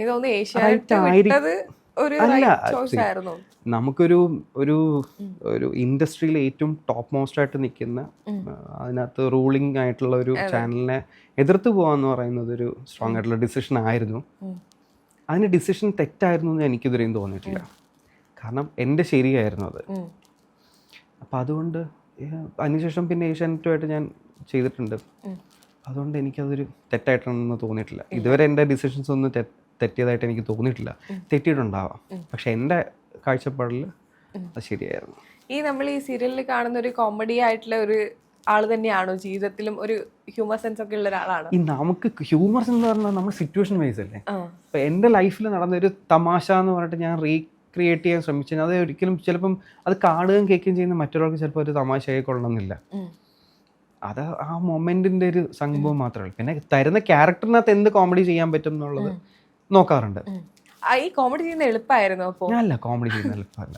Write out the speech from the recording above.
എനിക്ക് തോന്നുന്നു Right ഏഷ്യാനെറ്റ് വിട്ടത് ഒരു അല്ല, ചോയ്സ് ആയിരുന്നു. നമുക്കൊരു ഒരു ഒരു ഇൻഡസ്ട്രിയിൽ ഏറ്റവും ടോപ്പ് മോസ്റ്റ് ആയിട്ട് നിൽക്കുന്ന അതിനകത്ത് റൂളിംഗ് ആയിട്ടുള്ള ഒരു ചാനലിനെ എതിർത്ത് പോകാന്ന് പറയുന്നത് ഒരു സ്ട്രോങ് ആയിട്ടുള്ള ഡിസിഷൻ ആയിരുന്നു. അതിന് ഡിസിഷൻ തെറ്റായിരുന്നു എന്ന് എനിക്കിതുവരെയും തോന്നിയിട്ടില്ല. കാരണം എൻ്റെ ശരിയായിരുന്നു അത്. അപ്പം അതുകൊണ്ട് അതിനുശേഷം പിന്നെ ഏഷ്യാനെറ്റുമായിട്ട് ഞാൻ ചെയ്തിട്ടുണ്ട്. അതുകൊണ്ട് എനിക്കതൊരു തെറ്റായിട്ടാണെന്ന് തോന്നിയിട്ടില്ല. ഇതുവരെ എൻ്റെ ഡിസിഷൻസ് ഒന്നും തെറ്റിയതായിട്ട് എനിക്ക് തോന്നിയിട്ടില്ല. തെറ്റിയിട്ടുണ്ടാവാം, പക്ഷെ എൻ്റെ കാഴ്ചപ്പാടിൽ അത് ശരിയായിരുന്നു. നമ്മൾ ഈ സീരിയലിൽ കാണുന്ന ഒരു കോമഡി ആയിട്ടുള്ള ഒരു ആള് തന്നെയാണോ ജീവിതത്തിലും? ഒരു ഹ്യൂമർ സെൻസ് ഒക്കെ ഉള്ള ഒരാളാണ്? ഈ നമുക്ക് ഹ്യൂമർസ് എന്ന് പറഞ്ഞാൽ നമ്മുടെ സിറ്റുവേഷൻ വൈസ് അല്ലേ. ഇപ്പം എൻ്റെ ലൈഫിൽ നടന്നൊരു തമാശ എന്ന് പറഞ്ഞിട്ട് ഞാൻ റീക്രിയേറ്റ് ചെയ്യാൻ ശ്രമിച്ചാൽ അത് ഒരിക്കലും ചിലപ്പം അത് കാണുകയും കേൾക്കുകയും ചെയ്യുന്ന മറ്റൊരാൾക്ക് ചിലപ്പോൾ ഒരു തമാശയായി കൊള്ളണമെന്നില്ല. അത് ആ മൊമെന്റിന്റെ ഒരു സംഭവം മാത്രമേ ഉള്ളൂ. പിന്നെ തരുന്ന ക്യാരക്ടറിനകത്ത് എന്ത് കോമഡി ചെയ്യാൻ പറ്റും എന്നുള്ളത് നോക്കാറുണ്ട്. ഈ കോമഡി ചെയ്യുന്ന എളുപ്പമായിരുന്നു? അപ്പോൾ അല്ല, കോമഡി ചെയ്യുന്ന എളുപ്പമല്ല.